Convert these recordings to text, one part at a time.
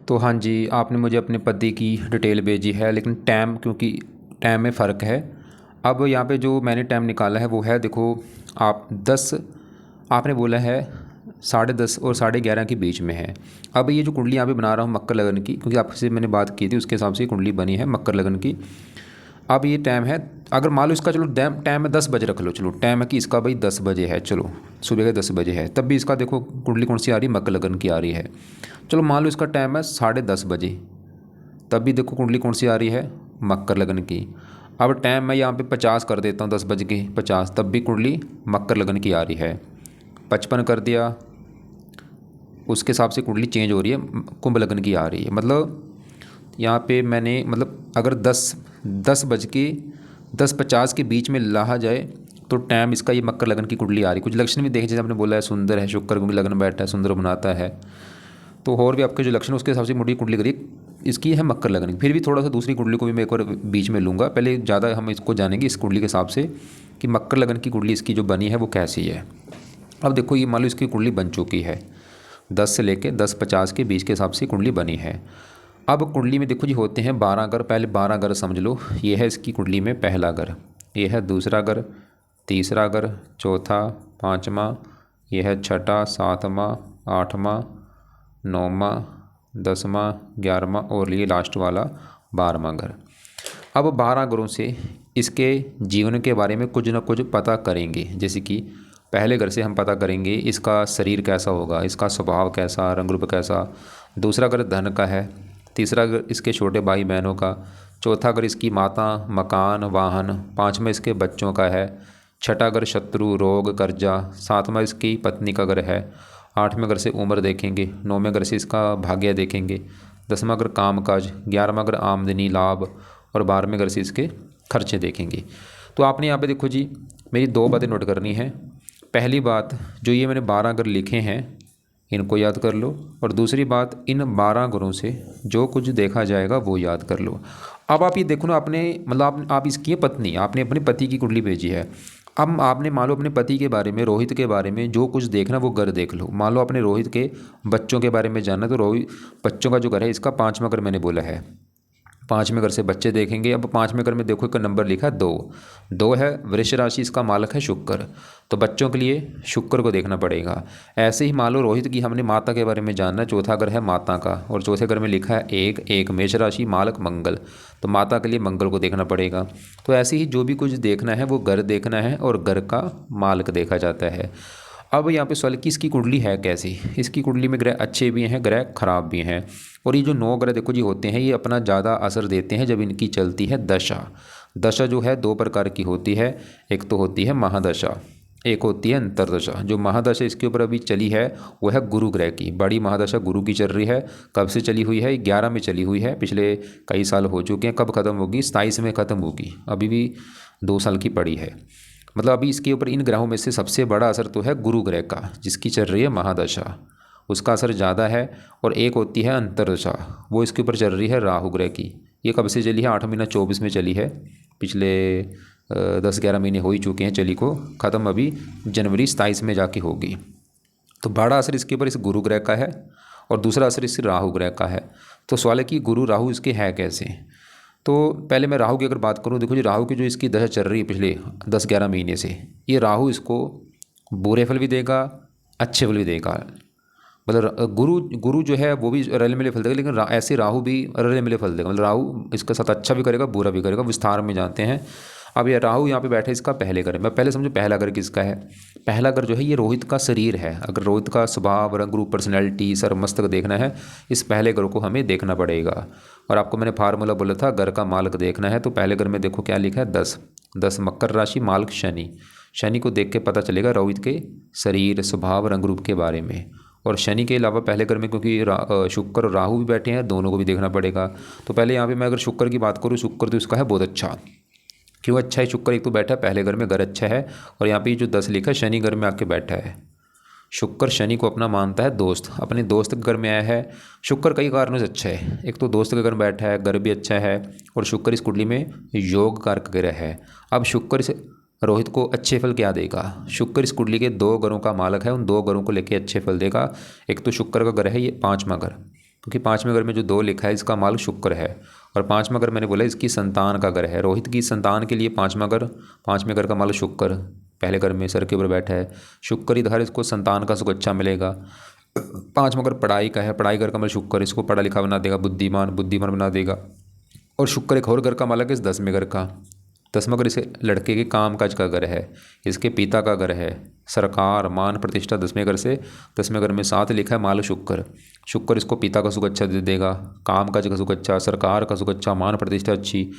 तो हाँ जी, आपने मुझे अपने पति की डिटेल भेजी है, लेकिन टाइम, क्योंकि टाइम में फ़र्क है। अब यहाँ पे जो मैंने टाइम निकाला है वो है, देखो, आप 10, आपने बोला है 10:30 और 11:30 के बीच में है। अब ये जो कुंडली यहाँ पे बना रहा हूँ मकर लगन की, क्योंकि आपसे मैंने बात की थी उसके हिसाब से ये कुंडली बनी है मकर लगन की। अब ये टाइम है, अगर मान लो इसका, चलो टाइम है 10 बजे रख लो, चलो टाइम है कि इसका भाई 10 बजे है, चलो सुबह के 10 बजे है, तब भी इसका देखो कुंडली कौन सी आ रही है, मकर लगन की आ रही है। चलो मान लो इसका टाइम है 10:30 बजे, तब भी देखो कुंडली कौन सी आ रही है, मकर लगन की। अब टाइम मैं यहाँ पे 50 कर देता हूँ, 10:50, तब भी कुंडली मकर लगन की आ रही है। 55 कर दिया, उसके हिसाब से कुंडली चेंज हो रही है, कुंभ लगन की आ रही है। मतलब यहाँ पे मैंने, मतलब अगर 10:50 के बीच में लाहा जाए तो टाइम इसका ये मकर लगन की कुंडली आ रही है। कुछ लक्षण भी देखे, जैसे आपने बोला है सुंदर है, शुक्र क्योंकि लगन बैठा है, सुंदर बनाता है, तो और भी आपके जो लक्षण उसके हिसाब से मोटी कुंडली करी इसकी है मकर लगन। फिर भी थोड़ा सा दूसरी कुंडली को भी मैं एक बार बीच में लूँगा, पहले ज़्यादा हम इसको जानेंगे इस कुंडली के हिसाब से कि मकर लगन की कुंडली इसकी जो बनी है वो कैसी है। अब देखो, ये मान लो इसकी कुंडली बन चुकी है, 10 से लेके 10:50 के बीच के हिसाब से कुंडली बनी है। अब कुंडली में देखो जी होते हैं 12 घर, पहले 12 घर समझ लो। ये है इसकी कुंडली में पहला घर, ये है दूसरा घर, तीसरा घर, चौथा, पाँचवा, यह है छठा, सातवां, आठवां, नौवां, 10वां, 11वां और ये लास्ट वाला 12वां घर। अब 12 घरों से इसके जीवन के बारे में कुछ ना कुछ पता करेंगे। जैसे कि पहले घर से हम पता करेंगे इसका शरीर कैसा होगा, इसका स्वभाव कैसा, रंग रूप कैसा। दूसरा घर धन का है, तीसरा घर इसके छोटे भाई बहनों का, चौथा घर इसकी माता, मकान, वाहन, पाँचवा इसके बच्चों का है, छठा घर शत्रु, रोग, कर्जा, सातवां इसकी पत्नी का घर है, आठवें घर से उम्र देखेंगे, नौवें घर से इसका भाग्य देखेंगे, 10वां घर कामकाज, 11वां घर आमदनी लाभ और 12वें घर से इसके खर्चे देखेंगे। तो आपने यहाँ पे देखो जी, मेरी दो बातें नोट करनी है। पहली बात, जो ये मैंने 12 घर लिखे हैं इनको याद कर लो, और दूसरी बात, इन 12 घरों से जो कुछ देखा जाएगा वो याद कर लो। अब आप ये देखो ना, आपने मतलब आप इसकी पत्नी, आपने अपने पति की कुंडली भेजी है। अब आपने मान लो अपने पति के बारे में, रोहित के बारे में जो कुछ देखना वो घर देख लो। मान लो अपने रोहित के बच्चों के बारे में जानना, तो रोहित बच्चों का जो घर है इसका 5वां घर मैंने बोला है, 5वें घर से बच्चे देखेंगे। अब 5वें घर में देखो एक नंबर लिखा है 2, 2 है, वृष राशि, इसका मालक है शुक्र, तो बच्चों के लिए शुक्र को देखना पड़ेगा। ऐसे ही मान लो रोहित की हमने माता के बारे में जानना, चौथा घर है माता का, और चौथे घर में लिखा है 1, मेष राशि, मालक मंगल, तो माता के लिए मंगल को देखना पड़ेगा। तो ऐसे ही जो भी कुछ देखना है वो घर देखना है, और घर का मालक देखा जाता है। अब यहाँ पे सवाल कि इसकी कुंडली है कैसी। इसकी कुंडली में ग्रह अच्छे भी हैं, ग्रह खराब भी हैं, और ये जो 9 ग्रह देखो जी होते हैं, ये अपना ज़्यादा असर देते हैं जब इनकी चलती है दशा। दशा जो है 2 प्रकार की होती है, एक तो होती है महादशा, एक होती है अंतरदशा। जो महादशा इसके ऊपर अभी चली है वो है गुरु ग्रह की, बड़ी महादशा गुरु की चल रही है। कब से चली हुई है, 11 में चली हुई है, पिछले कई साल हो चुके हैं। कब खत्म होगी, 27 में ख़त्म होगी, अभी भी 2 साल की पड़ी है। मतलब अभी इसके ऊपर इन ग्रहों में से सबसे बड़ा असर तो है गुरु ग्रह का, जिसकी चल रही है महादशा, उसका असर ज़्यादा है। और एक होती है अंतरदशा, वो इसके ऊपर चल रही है राहु ग्रह की। ये कब से चली है, 8 महीना 24 में चली है, पिछले 10-11 महीने हो ही चुके हैं चली को, ख़त्म अभी जनवरी 27 में जाके होगी। तो बड़ा असर इसके ऊपर इस गुरु ग्रह का है, और दूसरा असर इस राहु ग्रह का है। तो सवाल है कि गुरु राहु इसके है कैसे। तो पहले मैं राहु की अगर बात करूं, देखो जी राहु की जो इसकी दशा चल रही है पिछले 10-11 महीने से, ये राहु इसको बुरे फल भी देगा, अच्छे फल भी देगा। मतलब गुरु गुरु जो है वो भी रले मिले फल देगा, लेकिन ऐसे राहु भी रले मिले फल देगा। मतलब राहु इसके साथ अच्छा भी करेगा, बुरा भी करेगा, विस्तार में जानते हैं। अब ये राहु यहाँ पे बैठे इसका पहले घर, मैं पहले समझो पहला घर किसका है। पहला घर जो है ये रोहित का शरीर है। अगर रोहित का स्वभाव, रंग रूप, पर्सनैलिटी, सर मस्तक देखना है, इस पहले घर को हमें देखना पड़ेगा। और आपको मैंने फार्मूला बोला था, घर का मालक देखना है, तो पहले घर में देखो क्या लिखा है, 10 मकर राशि, मालक शनि। शनि को देख के पता चलेगा रोहित के शरीर, स्वभाव, रंग रूप के बारे में। और शनि के अलावा पहले घर में क्योंकि शुक्र और राहु भी बैठे हैं, दोनों को भी देखना पड़ेगा। तो पहले यहाँ पे मैं अगर शुक्र की बात करूँ, शुक्र तो इसका है बहुत अच्छा। क्यों अच्छा है शुक्र, एक तो बैठा है पहले घर में, घर अच्छा है। और यहाँ पे जो 10 लिखा है, शनि घर में आके बैठा है। शुक्र शनि को अपना मानता है दोस्त, अपने दोस्त के घर में आया है। शुक्र कई कारणों से अच्छा है, एक तो दोस्त के घर में बैठा है, घर भी अच्छा है, और शुक्र इस कुंडली में योग कारक ग्रह है। अब शुक्र से रोहित को अच्छे फल क्या देगा, शुक्र इस कुंडली के 2 घरों का मालक है, उन 2 घरों को लेके अच्छे फल देगा। एक तो शुक्र का घर है ये 5वां घर, क्योंकि पाँचवें घर में जो 2 लिखा है इसका मालिक शुक्र है, और पाँचवां घर मैंने बोला इसकी संतान का घर है। रोहित की संतान के लिए पाँचवें घर का मालिक शुक्र पहले घर में सर के ऊपर बैठा है। शुक्र इधर इसको संतान का सुख अच्छा मिलेगा। पाँचवां घर पढ़ाई का है, पढ़ाई घर का मालिक शुक्र इसको पढ़ा लिखा बना देगा, बुद्धिमान बना देगा। और शुक्र एक और घर का मालिक है इस 10वें घर का। 10वां घर इसे लड़के के काम काज का घर है, इसके पिता का घर है, सरकार मान प्रतिष्ठा 10वें घर से। 10वें घर में 7 लिखा है मालिक शुक्र इसको पिता का सुख अच्छा दे देगा, काम काज का सुख अच्छा, सरकार का सुख अच्छा, मान प्रतिष्ठा अच्छी।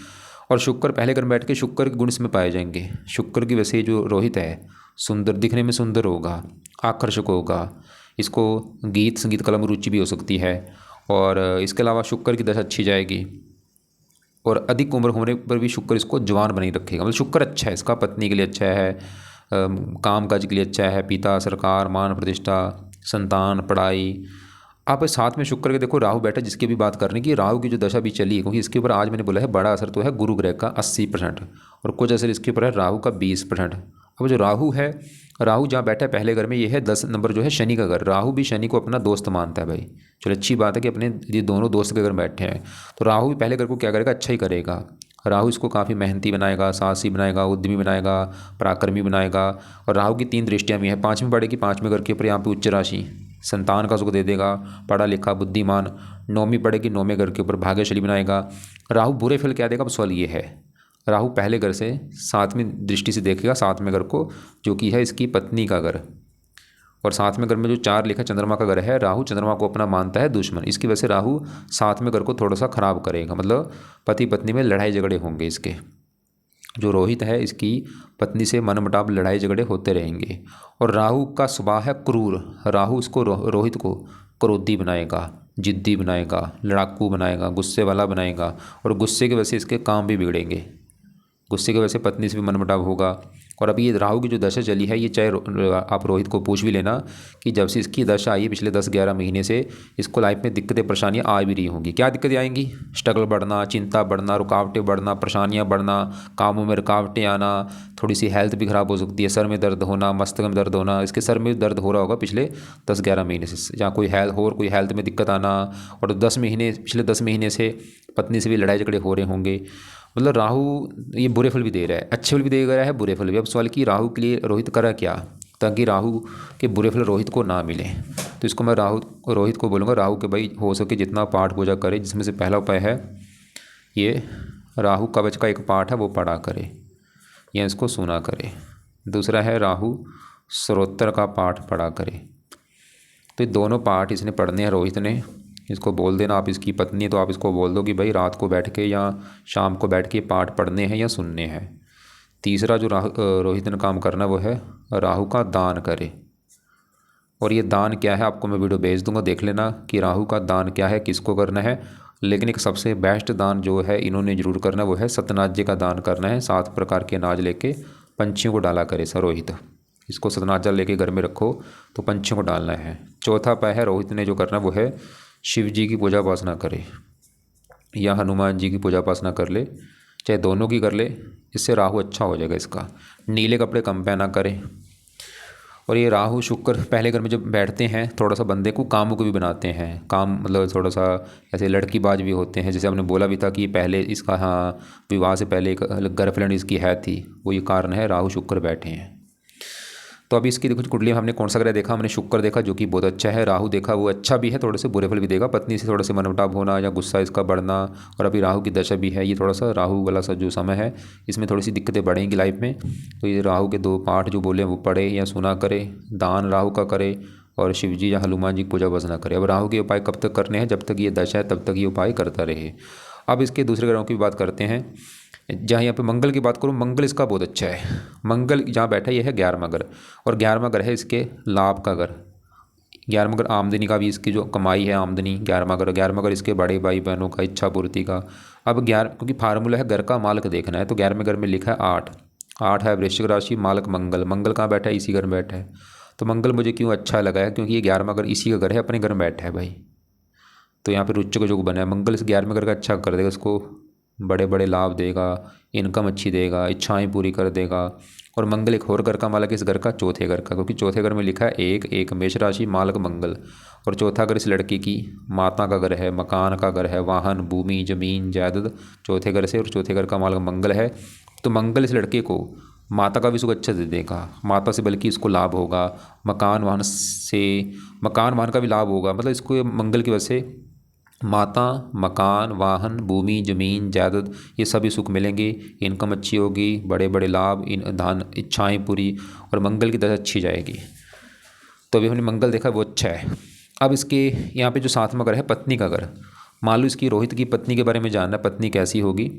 और शुक्र पहले घर में बैठ के शुक्र के गुण इसमें पाए जाएंगे। शुक्र की वैसे जो रोहित है सुंदर, दिखने में सुंदर होगा, आकर्षक होगा, इसको गीत संगीत कला में रुचि भी हो सकती है। और इसके अलावा शुक्र की दशा अच्छी जाएगी, और अधिक उम्र होने पर भी शुक्र इसको जवान बनी रखेगा। मतलब शुक्र अच्छा है इसका, पत्नी के लिए अच्छा है, काम काज के लिए अच्छा है, पिता, सरकार, मान प्रतिष्ठा, संतान, पढ़ाई। आप साथ में शुक्र के देखो राहु बैठा, जिसकी भी बात करने की राहु की जो दशा भी चली है, क्योंकि इसके ऊपर आज मैंने बोला है बड़ा असर तो है गुरु ग्रह का 80%, और कुछ असर इसके ऊपर है राहु का 20%। अब जो राहु है, राहु जहाँ बैठा है पहले घर में, ये है 10 नंबर जो है शनि का घर। राहु भी शनि को अपना दोस्त मानता है भाई। चलो अच्छी बात है कि अपने ये दोनों दोस्त के घर में बैठे हैं। तो राहु भी पहले घर को क्या करेगा, अच्छा ही करेगा। राहु इसको काफ़ी मेहनती बनाएगा, साहसी बनाएगा, उद्यमी बनाएगा, पराक्रमी बनाएगा। और राहु की 3 दृष्टियाँ भी हैं, 5वीं पड़ेगी 5वें घर के ऊपर, यहाँ पे उच्च राशि, संतान का सुख दे देगा, पढ़ा लिखा बुद्धिमान। 9वीं पड़ेगी 9वें घर के ऊपर, भाग्यशाली बनाएगा। राहु बुरे फल क्या देगा, अब सवाल ये है, राहु पहले घर से 7वीं दृष्टि से देखेगा 7वें घर को, जो कि है इसकी पत्नी का घर। और 7वें घर में जो 4 लिखा चंद्रमा का घर है, राहु चंद्रमा को अपना मानता है दुश्मन। इसकी वजह से राहु 7वें घर को थोड़ा सा खराब करेगा, मतलब पति पत्नी में लड़ाई झगड़े होंगे। इसके जो रोहित है इसकी पत्नी से मनमुटाव, लड़ाई झगड़े होते रहेंगे। और राहु का स्वभाव है क्रूर। राहु इसको रोहित को क्रोधी बनाएगा, जिद्दी बनाएगा, लड़ाकू बनाएगा, गुस्से वाला बनाएगा। और गुस्से की वजह से इसके काम भी बिगड़ेंगे, गुस्से की वजह से पत्नी से भी मनमुटाव होगा। और अभी ये राहु की जो दशा चली है, ये चाहे आप रोहित को पूछ भी लेना कि जब से इसकी दशा आई है पिछले 10-11 महीने से, इसको लाइफ में दिक्कतें परेशानियां आ भी रही होंगी। क्या दिक्कतें आएंगी, स्ट्रगल बढ़ना, चिंता बढ़ना, रुकावटें बढ़ना, परेशानियां बढ़ना, कामों में रुकावटें आना, थोड़ी सी हेल्थ भी ख़राब हो सकती है, सर में दर्द होना, मस्तक में दर्द होना। इसके सर में दर्द हो रहा होगा पिछले 10-11 महीने से, या कोई हेल्थ में दिक्कत आना। और पिछले 10 महीने से पत्नी से भी लड़ाई झगड़े हो रहे होंगे। मतलब राहु ये बुरे फल भी दे रहा है, अच्छे फल भी दे रहा है, बुरे फल भी। अब सवाल कि राहु के लिए रोहित करा क्या, ताकि राहु के बुरे फल रोहित को ना मिले। तो इसको मैं रोहित को बोलूँगा राहु के भाई हो सके जितना पाठ पूजा करे, जिसमें से पहला उपाय है ये राहु कवच का एक पाठ है वो पढ़ा करे या इसको सुना करे। दूसरा है राहु स्तोत्र का पाठ पढ़ा करे। तो ये दोनों पाठ इसने पढ़ने हैं रोहित ने। इसको बोल देना, आप इसकी पत्नी तो आप इसको बोल दो कि भाई रात को बैठ के या शाम को बैठ के पाठ पढ़ने हैं या सुनने हैं। तीसरा जो रोहित ने काम करना वो है राहु का दान करे। और ये दान क्या है आपको मैं वीडियो भेज दूंगा, देख लेना कि राहु का दान क्या है, किसको करना है। लेकिन एक सबसे बेस्ट दान जो है इन्होंने जरूर करना वो है सतनाज्य का दान करना है। 7 प्रकार के अनाज लेके पंछियों को डाला करे सर रोहित। इसको सतनाजा लेके घर में रखो तो पंछियों को डालना है। चौथा उपाय है रोहित ने जो करना वो है शिव जी की पूजा उपासना करे या हनुमान जी की पूजा उपासना कर ले, चाहे दोनों की कर ले, इससे राहु अच्छा हो जाएगा इसका। नीले कपड़े कम पहना करे। और ये राहु शुक्र पहले घर में जब बैठते हैं थोड़ा सा बंदे को कामुक भी बनाते हैं। काम मतलब थोड़ा सा ऐसे लड़कीबाज भी होते हैं, जैसे आपने बोला भी था कि पहले इसका हाँ विवाह से पहले एक गर्लफ्रेंड इसकी है थी, वो ये कारण है राहु शुक्र बैठे हैं। तो अभी इसकी कुछ कुंडली में हमने कौन सा ग्रह देखा, हमने शुक्र देखा जो कि बहुत अच्छा है, राहु देखा वो अच्छा भी है, थोड़े से बुरे फल भी देगा, पत्नी से थोड़ा से मनमुटाव होना या गुस्सा इसका बढ़ना। और अभी राहु की दशा भी है, ये थोड़ा सा राहु वाला सा जो समय है इसमें थोड़ी सी दिक्कतें बढ़ेंगी लाइफ में। तो ये राहु के 2 पाठ जो बोले वो पढ़े या सुना करे, दान राहु का करे और शिव जी या हनुमान जी की पूजा वजना करे। अब राहु के उपाय कब तक करने हैं, जब तक ये दशा है तब तक ये उपाय करता रहे। अब इसके दूसरे ग्रहों की बात करते हैं। जहाँ यहाँ पे मंगल की बात करूँ, मंगल इसका बहुत अच्छा है। मंगल जहाँ बैठा ये है 11वां घर, और 11वां घर है इसके लाभ का घर। 11वां घर आमदनी का भी, इसकी जो कमाई है आमदनी 11वां घर इसके बड़े भाई बहनों का, इच्छा पूर्ति का। अब 11 क्योंकि फार्मूला है घर का मालक देखना है, तो 11वें घर में लिखा है 8 है वृश्चिक राशि, मालक मंगल। मंगल कहाँ बैठा है, इसी घर में बैठा है। तो मंगल मुझे क्यों अच्छा लगा है, क्योंकि ये 11वां घर इसी का घर है, अपने घर में बैठा है भाई। तो यहाँ पे रुच्च का योग बना है, मंगल इस 11वें घर का अच्छा कर देगा, इसको बड़े बड़े लाभ देगा, इनकम अच्छी देगा, इच्छाएं पूरी कर देगा। और मंगल एक और घर का मालक, इस घर का चौथे घर का, क्योंकि चौथे घर में लिखा है एक एक मेष राशि मालक मंगल। और चौथा घर इस लड़की की माता का घर है, मकान का घर है, वाहन भूमि जमीन जायदाद चौथे घर से, और चौथे घर का मालक मंगल है। तो मंगल इस लड़के को माता का भी सुख अच्छा दे देगा, माता से बल्कि इसको लाभ होगा, मकान वाहन का भी लाभ होगा। मतलब इसको मंगल की वजह से माता, मकान, वाहन, भूमि, जमीन, जायदाद ये सभी सुख मिलेंगे, इनकम अच्छी होगी, बड़े बड़े लाभ, इन धन इच्छाएं पूरी, और मंगल की दशा अच्छी जाएगी। तो अभी हमने मंगल देखा वो अच्छा है। अब इसके यहाँ पे जो सातवां घर है पत्नी का घर, मान लो इसकी रोहित की पत्नी के बारे में जानना है, पत्नी कैसी होगी,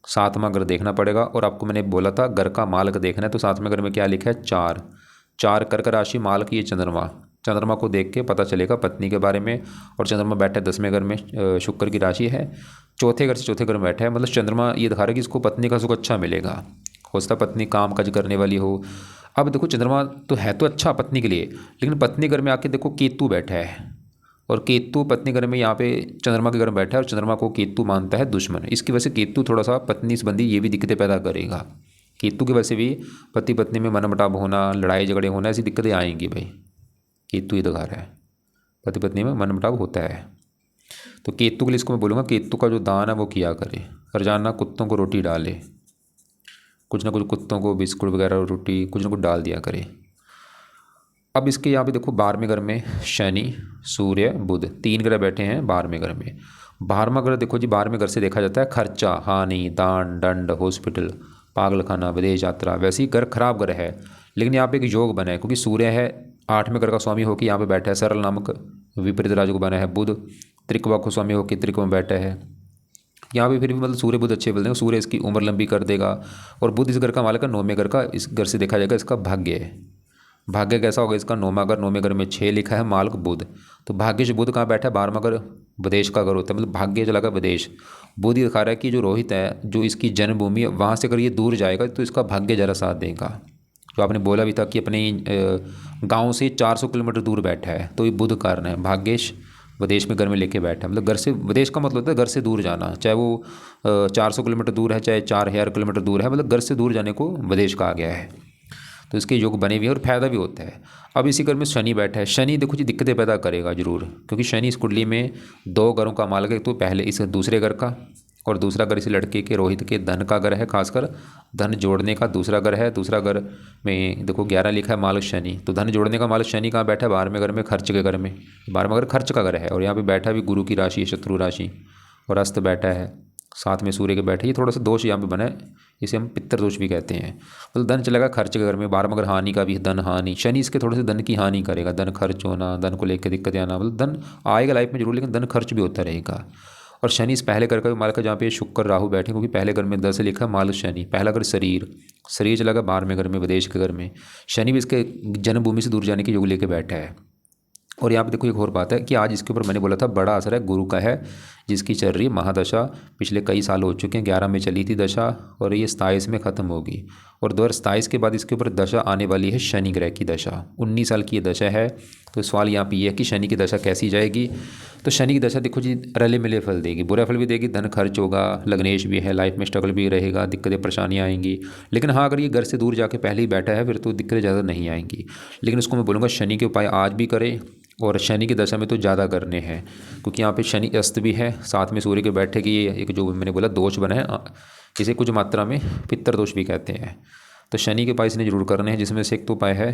सातवां घर देखना पड़ेगा। और आपको मैंने बोला था घर का मालक देखना है, तो सातवें घर में क्या लिखा है, चार। चार कर्क राशि मालक ये चंद्रमा, चंद्रमा को देख के पता चलेगा पत्नी के बारे में। और चंद्रमा बैठा है 10वें घर में, शुक्र की राशि है, चौथे घर से चौथे घर में बैठा है, मतलब चंद्रमा ये दिखा रहा है कि इसको पत्नी का सुख अच्छा मिलेगा, हो सकता पत्नी काम काज करने वाली हो। अब देखो चंद्रमा तो है तो अच्छा पत्नी के लिए, लेकिन पत्नी घर में आके देखो केतु बैठा है, और केतु पत्नी घर में यहाँ पे चंद्रमा के घर में बैठा है, और चंद्रमा को केतु मानता है दुश्मन। इसकी वजह से केतु थोड़ा सा पत्नी संबंधी ये भी दिक्कतें पैदा करेगा। केतु की वजह से भी पति पत्नी में मनमुटाव होना, लड़ाई झगड़े होना, ऐसी दिक्कतें आएंगी भाई। केतु ही दिखा रहा है पति पत्नी में मनमुटाव होता है। तो केतु के लिए इसको मैं बोलूँगा केतु का जो दान है वो किया करे, रोजाना कुत्तों को रोटी डाले, कुछ ना कुछ कुत्तों को बिस्कुट वगैरह रोटी कुछ ना कुछ डाल दिया करे। अब इसके यहाँ पे देखो 12वें घर में शनि सूर्य बुध 3 ग्रह बैठे हैं 12वें घर में। 12वां घर देखो जी, 12वें घर से देखा जाता है खर्चा, हानि, दान, दंड, हॉस्पिटल, पागलखाना, विदेश यात्रा। वैसे ही घर खराब घर है, लेकिन यहाँ पे एक योग बना है, क्योंकि सूर्य है 8वें घर का स्वामी होकर यहाँ पे बैठा है, सरल नामक विपरीत राजयोग बना है। बुध त्रिकोण को स्वामी होकर त्रिकोण में बैठा है। यहाँ पे फिर भी मतलब सूर्य बुध अच्छे बोलते हैं, सूर्य इसकी उम्र लंबी कर देगा। और बुध इस घर का मालिक है 9वें घर का, इस घर से देखा जाएगा इसका भाग्य है। भाग्य कैसा होगा इसका, 9वां घर, 9वें घर में 6 लिखा है मालक बुध। तो भाग्य से बुध कहाँ बैठा है, 12वां घर विदेश का घर होता है, मतलब भाग्य चला गया विदेश। बुध ये दिखा रहा है कि जो रोहित है, जो इसकी जन्मभूमि है, वहाँ से अगर ये दूर जाएगा तो इसका भाग्य ज़रा साथ देगा। जो आपने बोला भी था कि अपने गांव से 400 किलोमीटर दूर बैठा है, तो ये बुध कारण है। भाग्येश विदेश में घर में लेके बैठा है, मतलब घर से विदेश का मतलब होता है घर से दूर जाना, चाहे वो 400 किलोमीटर दूर है, चाहे 4000 किलोमीटर दूर है, मतलब घर से दूर जाने को विदेश कहा गया है। तो इसके योग बने हुए हैं और फायदा भी होता है। अब इसी घर में शनि बैठा है, शनि देखो जी दिक्कतें पैदा करेगा जरूर, क्योंकि शनि इस कुंडली में 2 घरों का मालिक है। तो पहले इस दूसरे घर का, और दूसरा घर इस लड़के के रोहित के धन का घर है, खासकर धन जोड़ने का दूसरा घर है। दूसरा घर में देखो 11 लिखा है मालिक शनि, तो धन जोड़ने का मालिक शनि कहाँ बैठा है, 12वें घर में, खर्च के घर में। 12वां घर खर्च का घर है, और यहाँ पे बैठा भी गुरु की राशि है, शत्रु राशि, और अस्त बैठा है, साथ में सूर्य के बैठे। ये थोड़ा सा दोष यहाँ पे बना है, इसे हम पितर दोष भी कहते हैं। मतलब धन चलेगा खर्च के घर में। 12वां घर हानि का भी, धन हानि, शनि इसके थोड़े से धन की हानि करेगा, धन खर्च होना, धन को लेकर दिक्कत आना, मतलब धन आएगा लाइफ में जरूर, लेकिन धन खर्च भी होता रहेगा। और शनि इस पहले घर का भी मालिक है, जहाँ पे शुक्र राहु बैठे, क्योंकि पहले घर में 10 लिखा है मालिक शनि। पहला घर शरीर, शरीर चला गया 12वें घर में, विदेश के घर में। शनि भी इसके जन्मभूमि से दूर जाने की योग लेके बैठा है। और यहाँ पे देखो एक और बात है कि आज इसके ऊपर मैंने बोला था बड़ा असर है गुरु का है, जिसकी चल रही महादशा पिछले कई साल हो चुके हैं। 11 में चली थी दशा, और ये 27 में ख़त्म होगी। और 2027 के बाद इसके ऊपर दशा आने वाली है शनि ग्रह की दशा, 19 साल की ये दशा है। तो सवाल यहाँ पे ये है कि शनि की दशा कैसी जाएगी। तो शनि की दशा देखो जी रले मिले फल देगी, बुरा फल भी देगी, धन खर्च होगा, लग्नेश भी है, लाइफ में स्ट्रगल भी रहेगा, दिक्कतें परेशानियाँ आएंगी। लेकिन हाँ, अगर ये घर से दूर जाके पहले ही बैठा है फिर तो दिक्कतें ज़्यादा नहीं आएंगी। लेकिन उसको मैं बोलूँगा शनि के उपाय आज भी करें, और शनि की दशा में तो ज़्यादा करने हैं, क्योंकि यहाँ पे शनि अस्त भी है, साथ में सूर्य के बैठे की ये एक जो मैंने बोला दोष बना है, इसे कुछ मात्रा में पितर दोष भी कहते हैं। तो शनि के उपाय इसने जरूर करने हैं, जिसमें से एक तो उपाय है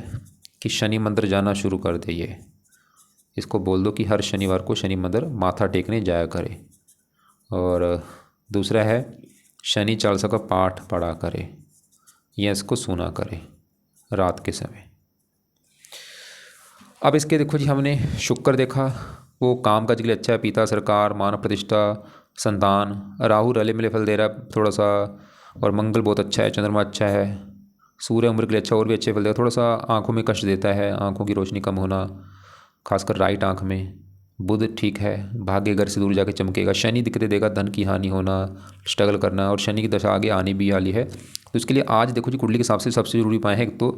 कि शनि मंदिर जाना शुरू कर दे। ये इसको बोल दो कि हर शनिवार को शनि मंदिर माथा टेकने जाया करे। और दूसरा है शनि चालीसा का पाठ पढ़ा करे, या इसको सुना करे रात के समय। अब इसके देखो जी हमने शुक्र देखा, वो काम काज के लिए अच्छा है, पिता सरकार, मान प्रतिष्ठा, संतान। राहु रले मिले फल दे रहा है थोड़ा सा, और मंगल बहुत अच्छा है, चंद्रमा अच्छा है, सूर्य उम्र के लिए अच्छा और भी अच्छे फल देगा। थोड़ा सा आंखों में कष्ट देता है, आंखों की रोशनी कम होना, खासकर राइट आंख में। बुध ठीक है, भाग्य घर से दूर जाके चमकेगा। शनि दिक्कतें देगा, धन की हानि होना, स्ट्रगल करना, और शनि की दशा आगे आने भी वाली है। तो इसके लिए आज देखो जी कुंडली के हिसाब से सबसे जरूरी उपाय है एक तो,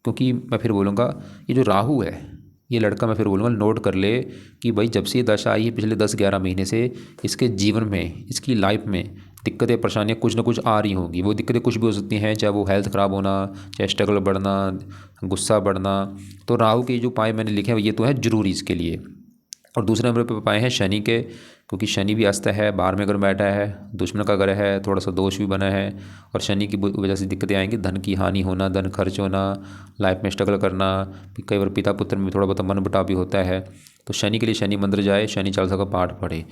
क्योंकि मैं फिर बोलूँगा ये जो राहु है, ये लड़का मैं फिर बोलूँगा नोट कर ले कि भाई जब से ये दशा आई है पिछले 10-11 महीने से, इसके जीवन में, इसकी लाइफ में दिक्कतें परेशानियाँ कुछ ना कुछ आ रही होंगी। वो दिक्कतें कुछ भी हो सकती हैं, चाहे वो हेल्थ ख़राब होना, चाहे स्ट्रगल बढ़ना, गुस्सा बढ़ना। तो राहु के जो उपाय मैंने लिखे हैं ये तो है जरूरी इसके लिए। और दूसरे नंबर पे उपाय हैं शनि के, क्योंकि शनि भी अस्त है, 12वें घर में बैठा है, दुश्मन का घर है, थोड़ा सा दोष भी बना है। और शनि की वजह से दिक्कतें आएंगी, धन की हानि होना, धन खर्च होना, लाइफ में स्ट्रगल करना, कई बार पिता पुत्र में थोड़ा बहुत मनमुटाव भी होता है। तो शनि के लिए शनि मंदिर जाए, शनि चालीसा का पाठ पढ़े।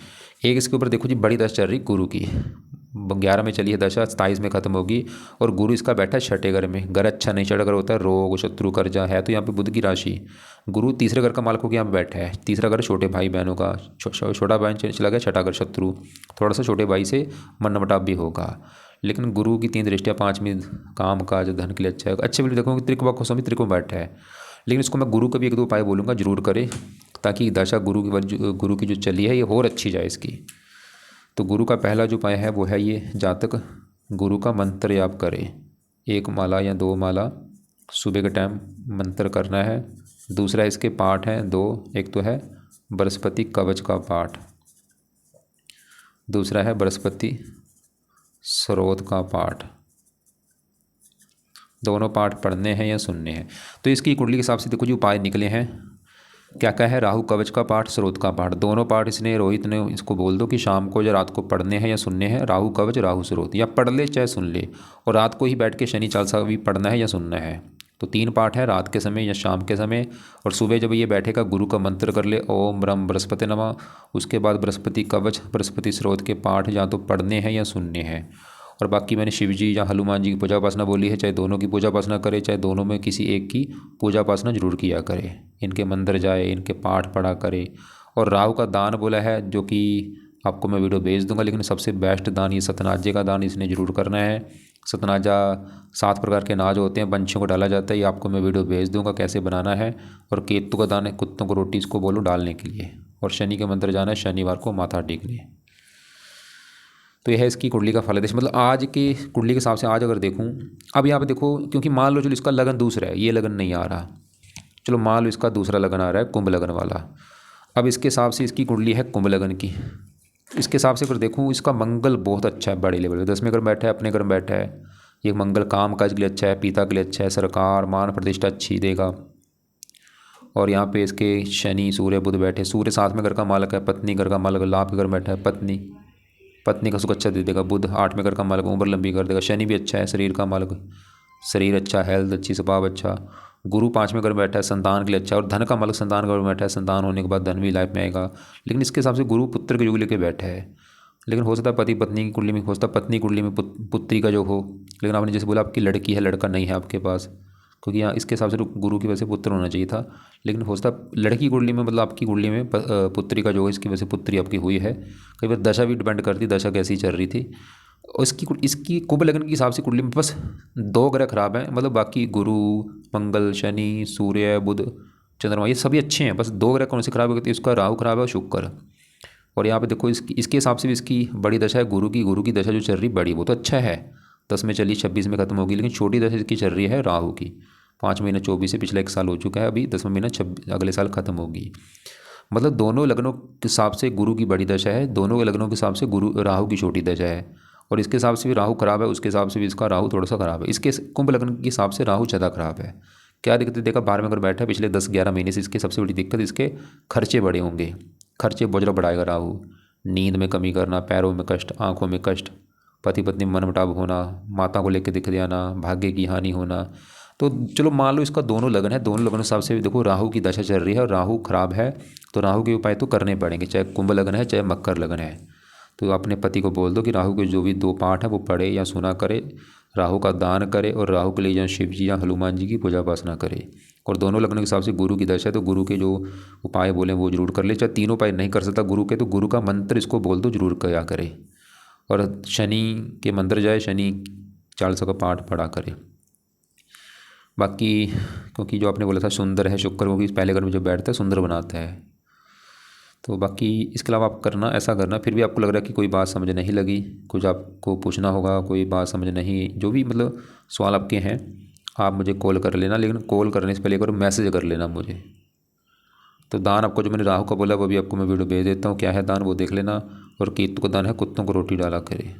एक इसके ऊपर देखो जी, बड़ी दशा चल रही गुरु की, 11 में चली है दशा, 27 में खत्म होगी। और गुरु इसका बैठा है छठे घर में। घर अच्छा नहीं, छठा घर होता है रोग, शत्रु, कर्जा है। तो यहाँ पे बुध की राशि, गुरु तीसरे घर का मालिक होकर यहाँ पे बैठा है। तीसरा घर छोटे भाई बहनों का, छोटा बहन चला गया, छठा घर शत्रु, थोड़ा सा छोटे भाई से मनमुटाव भी होगा। लेकिन गुरु की 3 दृष्टियाँ, 5वीं काम काज धन के लिए अच्छा है। अच्छे भी देखो त्रिकोण को स्वामी त्रिकोण बैठा है। लेकिन इसको मैं गुरु का भी 1-2 उपाय बोलूँगा, जरूर करें, ताकि दशा गुरु की जो चली है ये और अच्छी जाए इसकी। तो गुरु का पहला जो उपाय है वो है ये, जातक गुरु का मंत्र याप करे। 1 माला या 2 माला सुबह के टाइम मंत्र करना है। दूसरा इसके पाठ हैं 2, एक तो है बृहस्पति कवच का पाठ, दूसरा है बृहस्पति स्रोत का पाठ। दोनों पाठ पढ़ने हैं या सुनने हैं। तो इसकी कुंडली के हिसाब से देखो जी उपाय निकले हैं। क्या क्या है, राहु कवच का पाठ, स्रोत का पाठ, दोनों पाठ इसने, रोहित ने इसको बोल दो कि शाम को या रात को पढ़ने हैं या सुनने हैं। राहु कवच, राहु स्रोत, या पढ़ ले चाहे सुन ले। और रात को ही बैठ के शनि चालीसा भी पढ़ना है या सुनना है। तो 3 पाठ है, रात के समय या शाम के समय। और सुबह जब ये बैठेगा गुरु का मंत्र कर ले, ओम ब्रह्म बृहस्पति नमः। उसके बाद बृहस्पति कवच, बृहस्पति स्रोत के पाठ या तो पढ़ने हैं या सुनने हैं। और बाकी मैंने शिव जी या हनुमान जी की पूजा उपासना बोली है, चाहे दोनों की पूजा उपासना करे, चाहे दोनों में किसी एक की पूजा उपासना जरूर किया करे। इनके मंदिर जाए, इनके पाठ पढ़ा करे। और राहु का दान बोला है, जो कि आपको मैं वीडियो भेज दूंगा, लेकिन सबसे बेस्ट दान ये सतनाजे का दान इसने जरूर करना है। सतनाजा 7 प्रकार के अनाज होते हैं, पंछियों को डाला जाता है, ये आपको मैं वीडियो भेज दूंगा कैसे बनाना है। और केतु का दान है, कुत्तों को रोटी इसको बोलो डालने के लिए। और शनि के मंदिर जाना है शनिवार को माथा टेकने। तो यह है इसकी कुंडली का फल। मतलब आज की कुंडली के हिसाब से आज अगर देखूं, अब यहाँ पे देखो, क्योंकि मान लो चलो इसका लगन दूसरा है, ये लगन नहीं आ रहा, चलो मान लो इसका दूसरा लगन आ रहा है, कुंभ लगन वाला। अब इसके हिसाब से इसकी कुंडली है कुंभ लगन की। इसके हिसाब से अगर देखूँ, इसका मंगल बहुत अच्छा है, बड़े लेवल पे 10वें घर में बैठा है, अपने घर में बैठा है। ये मंगल काम काज के लिए अच्छा है, पिता के लिए अच्छा है, सरकार मान प्रतिष्ठा अच्छी देगा। और यहाँ पे इसके शनि सूर्य बुध बैठे, सूर्य 7वें घर का मालिक है, पत्नी घर का मालिक, लाभ के घर में बैठा है, पत्नी का सुख अच्छा दे देगा। बुध 8वें घर का मालिक, उम्र लंबी कर देगा। शनि भी अच्छा है, शरीर का मालिक, शरीर अच्छा, हेल्थ अच्छी, स्वभाव अच्छा। गुरु 5वें घर में बैठा है, संतान के लिए अच्छा। और धन का मालिक संतान घर में बैठा है, संतान होने के बाद धन भी लाइफ में आएगा। लेकिन इसके हिसाब से गुरु पुत्र के योग लेके बैठा है। लेकिन हो सकता है पति पत्नी की कुंडली में, हो सकता है पत्नी कुंडली में पुत्री का योग हो। लेकिन आपने जैसे बोला आपकी लड़की है, लड़का नहीं है आपके पास, क्योंकि यहाँ इसके हिसाब से तो गुरु की वजह से पुत्र होना चाहिए था। लेकिन हो सकता है लड़की कुंडली में, मतलब आपकी कुंडली में पुत्री का जो है, इसकी वजह से पुत्री आपकी हुई है। कई बार दशा भी डिपेंड करती, दशा कैसी चल रही थी। और इसकी कुंभ लगन के हिसाब से कुंडली में बस 2 ग्रह खराब हैं, मतलब बाकी गुरु, मंगल, शनि, सूर्य, बुध, चंद्रमा ये सभी अच्छे हैं। बस 2 ग्रह कौन से खराब होते हैं, इसका राहु खराब है और शुक्र। और यहाँ पे देखो इसके हिसाब से भी इसकी बड़ी दशा है गुरु की दशा जो चल रही बड़ी, वो तो अच्छा है, 10 में चली, 26 में खत्म होगी। लेकिन छोटी दशा इसकी चल रही है राहु की, 5 महीना 24 से, पिछला 1 साल हो चुका है, अभी 10वां महीना 26 अगले साल खत्म होगी। मतलब दोनों लग्नों के हिसाब से गुरु की बड़ी दशा है, दोनों के लग्नों के हिसाब से राहु की छोटी दशा है। और इसके हिसाब से भी राहु खराब है, उसके हिसाब से भी इसका राहु थोड़ा सा खराब है। इसके कुंभ लग्न के हिसाब से राहु ज़्यादा खराब है। क्या दिक्कत देखा, 12वें घर बैठा है, पिछले 10-11 महीने से इसकी सबसे बड़ी दिक्कत इसके खर्चे बड़े होंगे, खर्चे बोझ बढ़ाएगा राहु। नींद में कमी करना, पैरों में कष्ट, आँखों में कष्ट, पति पत्नी में मनमुटाव होना, माता को लेकर दिक्कत आना, भाग्य की हानि होना। तो चलो मान लो इसका दोनों लगन है, दोनों लगन के हिसाब से देखो राहु की दशा चल रही है और राहु खराब है। तो राहु के उपाय तो करने पड़ेंगे, चाहे कुंभ लगन है चाहे मकर लगन है। तो अपने पति को बोल दो कि राहु के जो भी 2 पाठ है वो पढ़े या सुना करे, राहु का दान करे। और राहु के लिए या शिव जी या हनुमान जी की पूजा उपासना करे। और दोनों लग्नों के हिसाब से गुरु की दशा है, तो गुरु के जो उपाय बोले वो जरूर कर ले। चाहे 3 उपाय नहीं कर सकता गुरु के, तो गुरु का मंत्र इसको बोल दो, जरूर किया करे। और शनि के मंदिर जाए, शनि चालीसा का पाठ पढ़ा करे। बाकी क्योंकि जो आपने बोला था सुंदर है शुक्र, क्योंकि पहले घर में जो बैठता है सुंदर बनाता है। तो बाकी इसके अलावा आप करना, ऐसा करना, फिर भी आपको लग रहा है कि कोई बात समझ नहीं लगी, कुछ आपको पूछना होगा, कोई बात समझ नहीं, जो भी मतलब सवाल आपके हैं, आप मुझे कॉल कर लेना। लेकिन कॉल करने से पहले एक बार मैसेज कर लेना मुझे। तो दान आपको जो मैंने राहु का बोला वो भी आपको मैं वीडियो भेज देता हूँ, क्या है दान वो देख लेना। और केतु का दान है कुत्तों को रोटी डाला करे।